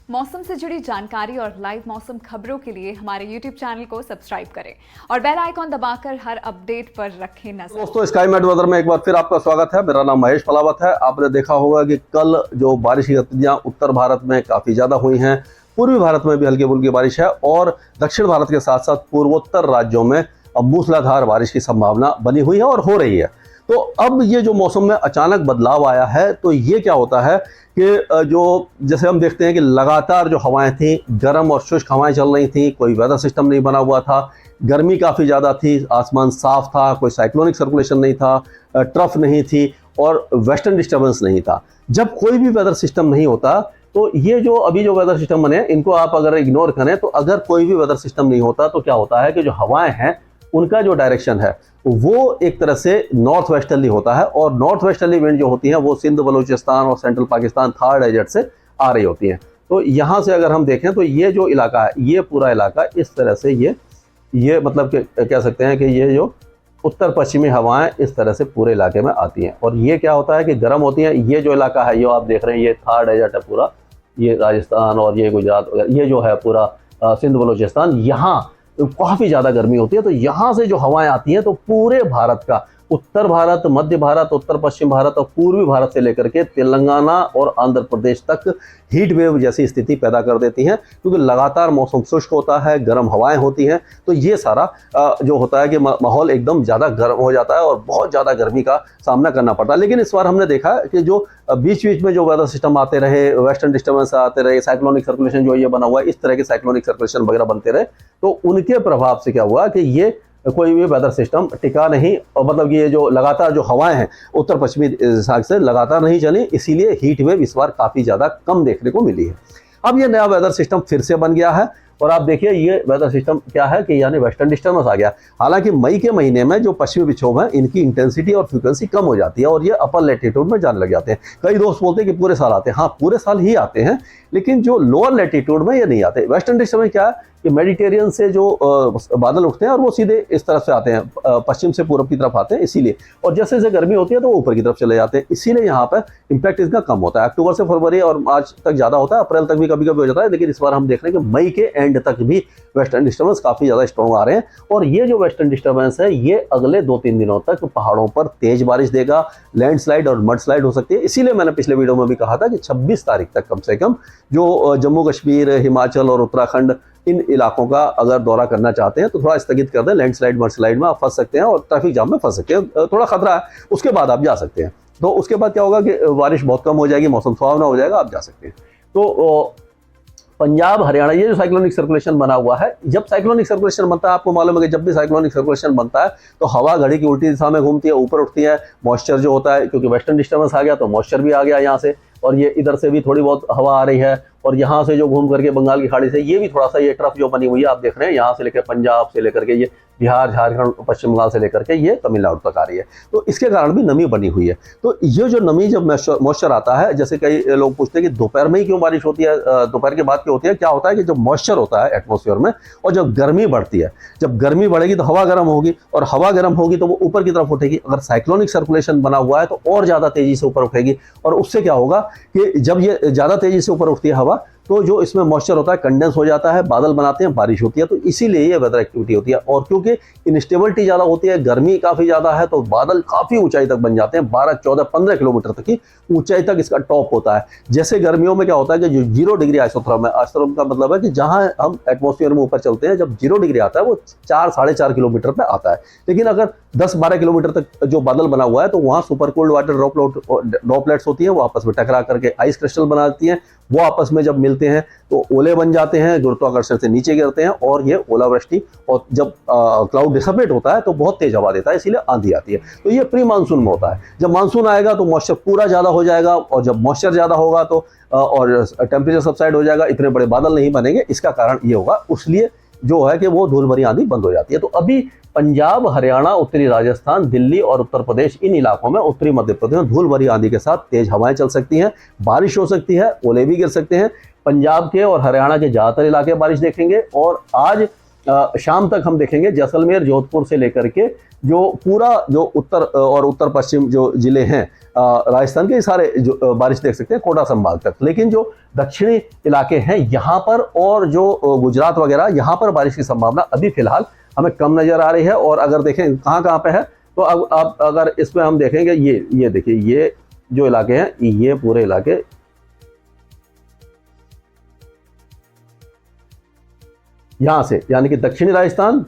मौसम से जुड़ी जानकारी और लाइव मौसम खबरों के लिए हमारे YouTube चैनल को सब्सक्राइब करें और बेल आइकॉन दबाकर हर अपडेट पर रखें नजर। दोस्तों, स्काई मैट वेदर में एक बार फिर आपका स्वागत है। मेरा नाम महेश फलावत है। आपने देखा होगा कि कल जो बारिश की गतिविधियां उत्तर भारत में काफी ज्यादा हुई हैं, पूर्वी भारत में भी हल्की फुल्की बारिश है और दक्षिण भारत के साथ साथ पूर्वोत्तर राज्यों में अब मूसलाधार बारिश की संभावना बनी हुई है और हो रही है। तो अब ये जो मौसम में अचानक बदलाव आया है, तो ये क्या होता है कि जो जैसे हम देखते हैं कि लगातार जो हवाएं थी, गर्म और शुष्क हवाएं चल रही थी, कोई वेदर सिस्टम नहीं बना हुआ था, गर्मी काफ़ी ज़्यादा थी, आसमान साफ था, कोई साइक्लोनिक सर्कुलेशन नहीं था, ट्रफ नहीं थी और वेस्टर्न डिस्टर्बेंस नहीं था। जब कोई भी वेदर सिस्टम नहीं होता तो ये जो अभी जो वेदर सिस्टम बने इनको आप अगर इग्नोर करें, तो अगर कोई भी वेदर सिस्टम नहीं होता तो क्या होता है कि जो हवाएं हैं उनका जो डायरेक्शन है वो एक तरह से नॉर्थ वेस्टर्ली होता है और नॉर्थ वेस्टर्ली विंड जो होती है वो सिंध, बलूचिस्तान और सेंट्रल पाकिस्तान थार डेजर्ट से आ रही होती हैं। तो यहाँ से अगर हम देखें तो ये जो इलाका है, ये पूरा इलाका इस तरह से ये मतलब कि कह सकते हैं कि ये जो उत्तर पश्चिमी हवाएं इस तरह से पूरे इलाके में आती हैं और ये क्या होता है कि गर्म होती हैं। ये जो इलाका है, ये आप देख रहे हैं, ये थार डेजर्ट है पूरा, ये राजस्थान और ये गुजरात वगैरह, ये जो है पूरा सिंध बलूचिस्तान, यहाँ काफ़ी ज़्यादा गर्मी होती है। तो यहाँ से जो हवाएं आती हैं तो पूरे भारत का, उत्तर भारत, मध्य भारत, उत्तर पश्चिम भारत और पूर्वी भारत से लेकर के तेलंगाना और आंध्र प्रदेश तक हीट वेव जैसी स्थिति पैदा कर देती हैं, क्योंकि लगातार मौसम शुष्क होता है, गर्म हवाएं होती हैं। तो ये सारा जो होता है कि माहौल एकदम ज़्यादा गर्म हो जाता है और बहुत ज़्यादा गर्मी का सामना करना पड़ता है। लेकिन इस बार हमने देखा कि जो बीच बीच में जो वेदर सिस्टम आते रहे, वेस्टर्न डिस्टर्बेंस आते रहे, साइक्लोनिक सर्कुलेशन जो ये बना हुआ है, इस तरह के साइक्लोनिक सर्कुलेशन वगैरह बनते रहे, तो उनके प्रभाव से क्या हुआ कि ये कोई भी वेदर सिस्टम टिका नहीं, और मतलब ये जो लगातार जो हवाएं हैं उत्तर पश्चिमी दिशा से लगातार नहीं चली, इसीलिए हीट वेव इस बार काफ़ी ज़्यादा कम देखने को मिली है। अब ये नया वेदर सिस्टम फिर से बन गया है और आप देखिए ये वेदर सिस्टम क्या है कि यानी वेस्टर्न डिस्टर्बेंस आ गया। हालांकि मई के महीने में जो पश्चिमी विक्षोभ हैं इनकी इंटेंसिटी और फ्रीक्वेंसी कम हो जाती है और ये अपर लैटिट्यूड में जाने लग जाते हैं। कई दोस्त बोलते हैं कि पूरे साल आते हैं, हाँ पूरे साल ही आते हैं, लेकिन जो लोअर लैटिट्यूड में ये नहीं आते। वेस्टर्न डिस्टर्बेंस क्या है कि मेडिटेरियन से जो बादल उठते हैं और वो सीधे इस तरफ से आते हैं, पश्चिम से पूर्व की तरफ आते हैं, इसीलिए। और जैसे जैसे गर्मी होती है तो वो ऊपर की तरफ चले जाते हैं, इसीलिए यहाँ पर इम्पैक्ट इसका कम होता है। अक्टूबर से फरवरी और मार्च तक ज़्यादा होता है, अप्रैल तक भी कभी कभी हो जाता है, लेकिन इस बार हम देख रहे हैं कि मई के एंड तक भी वेस्टर्न डिस्टर्बेंस काफ़ी ज़्यादा स्ट्रॉन्ग आ रहे हैं। और ये जो वेस्टर्न डिस्टर्बेंस है ये अगले 2-3 दिनों तक पहाड़ों पर तेज बारिश देगा, लैंडस्लाइड और मडस्लाइड हो सकती है। इसीलिए मैंने पिछले वीडियो में भी कहा था कि 26 तारीख तक कम से कम जो जम्मू कश्मीर, हिमाचल और उत्तराखंड, इन इलाकों का अगर दौरा करना चाहते हैं तो थोड़ा स्थगित कर दें। लैंडस्लाइड, मडस्लाइड में आप फंस सकते हैं और ट्रैफिक जाम में फंस सकते हैं, थोड़ा खतरा है। उसके बाद आप जा सकते हैं। तो उसके बाद क्या होगा कि बारिश बहुत कम हो जाएगी, मौसम सुहावना हो जाएगा, आप जा सकते हैं। तो पंजाब, हरियाणा, ये जो साइक्लोनिक सर्कुलेशन बना हुआ है, जब साइक्लोनिक सर्कुलेशन बनता है, आपको मालूम है कि जब भी साइक्लोनिक सर्कुलेशन बनता है तो हवा घड़ी की उल्टी दिशा में घूमती है, ऊपर उठती है, मॉइस्चर जो होता है, क्योंकि वेस्टर्न डिस्टर्बेंस आ गया तो मॉइस्चर भी आ गया यहाँ से, और ये इधर से भी थोड़ी बहुत हवा आ रही है और यहाँ से जो घूम करके बंगाल की खाड़ी से ये भी थोड़ा सा ये ट्रफ जो बनी हुई है आप देख रहे हैं, यहाँ से लेकर पंजाब से लेकर के ये बिहार, झारखंड, पश्चिम बंगाल से लेकर के ये तमिलनाडु तक आ रही है। तो इसके कारण भी नमी बनी हुई है। तो ये जो नमी, जब मॉइस्चर आता है, जैसे कई लोग पूछते हैं कि दोपहर में ही क्यों बारिश होती है, दोपहर के बाद क्यों होती है, क्या होता है कि जब मॉइस्चर होता है एटमॉस्फेयर में और जब गर्मी बढ़ती है, जब गर्मी बढ़ेगी तो हवा गर्म होगी और हवा गर्म होगी तो वो ऊपर की तरफ उठेगी। अगर साइक्लोनिक सर्कुलेशन बना हुआ है तो और ज़्यादा तेजी से ऊपर उठेगी और उससे क्या होगा कि जब ये ज़्यादा तेजी से ऊपर उठती है हवा, तो जो इसमें मॉइस्चर होता है कंडेंस हो जाता है, बादल बनाते हैं, बारिश होती है। तो इसीलिए ये वेदर एक्टिविटी होती है। और क्योंकि इनस्टेबिलिटी ज़्यादा होती है, गर्मी काफ़ी ज़्यादा है, तो बादल काफ़ी ऊंचाई तक बन जाते हैं, 12, 14, 15 किलोमीटर तक की ऊंचाई तक इसका टॉप होता है। जैसे गर्मियों में क्या होता है कि जो 0 डिग्री आइसोथर्म है, आइसोथर्म का मतलब है कि जहाँ हम एटमॉस्फेयर में ऊपर चलते हैं, जब 0 डिग्री आता है वो 4, 4.5 किलोमीटर पर आता है। लेकिन अगर 10-12 किलोमीटर तक जो बादल बना हुआ है तो वहाँ सुपर कोल्ड वाटर ड्रॉपलेट्स होती हैं, वो आपस में टकरा करके आइस क्रिस्टल बनाती हैं। वो आपस में जब मिलते हैं तो ओले बन जाते हैं, गुरुत्वाकर्षण से नीचे गिरते हैं और ये ओलावृष्टि, और जब क्लाउड डिसपेट होता है तो बहुत तेज हवा देता है, इसीलिए आंधी आती है। तो ये प्री मानसून में होता है। जब मानसून आएगा तो मॉइस्चर पूरा ज़्यादा हो जाएगा और जब मॉइस्चर ज़्यादा होगा तो और टेम्परेचर सबसाइड हो जाएगा, इतने बड़े बादल नहीं बनेंगे। इसका कारण ये होगा, उसलिए जो है कि वो धूल भरी आंधी बंद हो जाती है। तो अभी पंजाब, हरियाणा, उत्तरी राजस्थान, दिल्ली और उत्तर प्रदेश, इन इलाकों में, उत्तरी मध्य प्रदेश में धूल भरी आंधी के साथ तेज हवाएं चल सकती हैं, बारिश हो सकती है, ओले भी गिर सकते हैं। पंजाब के और हरियाणा के ज़्यादातर इलाके बारिश देखेंगे और आज शाम तक हम देखेंगे जैसलमेर, जोधपुर से लेकर के जो पूरा जो उत्तर और उत्तर पश्चिम जो जिले हैं राजस्थान के सारे जो बारिश देख सकते हैं कोटा संभाग तक। लेकिन जो दक्षिणी इलाके हैं यहाँ पर और जो गुजरात वगैरह यहाँ पर बारिश की संभावना अभी फिलहाल हमें कम नजर आ रही है। और अगर देखें कहाँ कहाँ पे है तो अब अगर इसमें हम देखेंगे ये देखिए, ये जो इलाके हैं ये पूरे इलाके यहां से यानी कि दक्षिणी राजस्थान,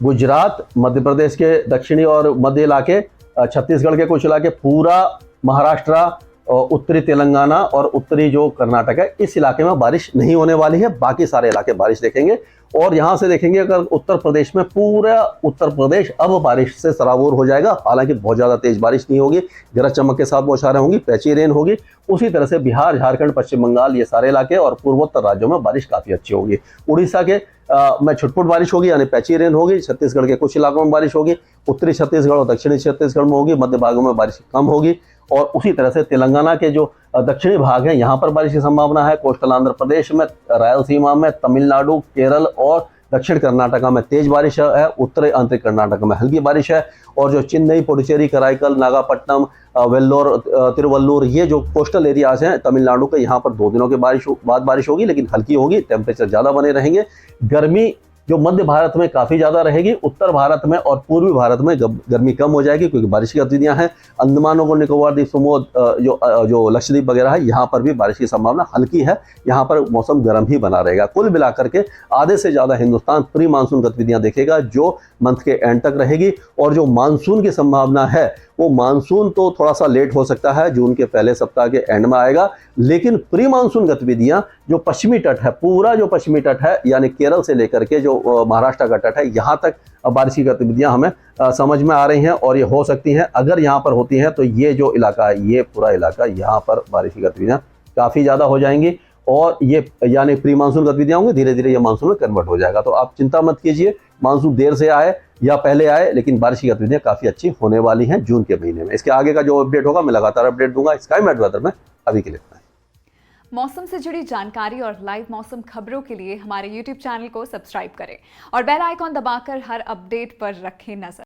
गुजरात, मध्य प्रदेश के दक्षिणी और मध्य इलाके, छत्तीसगढ़ के कुछ इलाके, पूरा महाराष्ट्र, उत्तरी तेलंगाना और उत्तरी जो कर्नाटक है इस इलाके में बारिश नहीं होने वाली है। बाकी सारे इलाके बारिश देखेंगे। और यहां से देखेंगे अगर उत्तर प्रदेश में, पूरा उत्तर प्रदेश अब बारिश से सराबोर हो जाएगा। हालांकि बहुत ज्यादा तेज बारिश नहीं होगी, गरज चमक के साथ बौछारें होंगी, पैची रेन होगी। उसी तरह से बिहार, झारखंड, पश्चिम बंगाल ये सारे इलाके और पूर्वोत्तर राज्यों में बारिश काफी अच्छी होगी। उड़ीसा के में छुटपुट बारिश होगी यानी पैची रेन होगी। छत्तीसगढ़ के कुछ इलाकों में बारिश होगी, उत्तरी छत्तीसगढ़ और दक्षिणी छत्तीसगढ़ में होगी, मध्य भागों में बारिश कम होगी। और उसी तरह से तेलंगाना के जो दक्षिणी भाग हैं यहाँ पर बारिश की संभावना है। कोस्टल आंध्र प्रदेश में, रायलसीमा में, तमिलनाडु, केरल और दक्षिण कर्नाटका में तेज बारिश है। उत्तरी आंतरिक कर्नाटक में हल्की बारिश है। और जो चेन्नई, पुडुचेरी, कराईकल, नागापट्टनम, वेल्लोर, तिरुवल्लुर ये जो कोस्टल एरियाज हैं तमिलनाडु के, यहाँ पर 2 दिनों के बाद बारिश होगी, लेकिन हल्की होगी, टेम्परेचर ज़्यादा बने रहेंगे। गर्मी जो मध्य भारत में काफ़ी ज़्यादा रहेगी, उत्तर भारत में और पूर्वी भारत में गर्मी कम हो जाएगी क्योंकि बारिश की गतिविधियाँ हैं। अंडमान और निकोबार द्वीप समूह, जो लक्षद्वीप वगैरह है, यहाँ पर भी बारिश की संभावना हल्की है। यहाँ पर मौसम गर्म ही बना रहेगा। कुल मिलाकर के आधे से ज़्यादा हिंदुस्तान प्री मानसून गतिविधियाँ देखेगा जो मंथ के एंड तक रहेगी। और जो मानसून की संभावना है वो मानसून तो थोड़ा सा लेट हो सकता है, जून के पहले सप्ताह के एंड में आएगा। लेकिन प्री मानसून गतिविधियां जो पश्चिमी तट है, पूरा जो पश्चिमी तट है यानी केरल से लेकर के जो महाराष्ट्र का तट है, यहाँ तक बारिश की गतिविधियां हमें समझ में आ रही हैं। और ये हो सकती हैं, अगर यहाँ पर होती हैं तो ये जो इलाका है, ये पूरा इलाका, यहाँ पर बारिश की गतिविधियां काफ़ी ज़्यादा हो जाएंगी। और ये यानी प्री मानसून गतिविधियां होंगी, धीरे धीरे ये मानसून में कन्वर्ट हो जाएगा। तो आप चिंता मत कीजिए, मानसून देर से आए या पहले आए, लेकिन बारिश की गतिविधियां काफ़ी अच्छी होने वाली हैं जून के महीने में। इसके आगे का जो अपडेट होगा मैं लगातार अपडेट दूंगा स्काई मैट वेदर में। अभी के लिए इतना ही। मौसम से जुड़ी जानकारी और लाइव मौसम खबरों के लिए हमारे YouTube चैनल को सब्सक्राइब करें और बेल आइकॉन दबाकर हर अपडेट पर रखें नजर।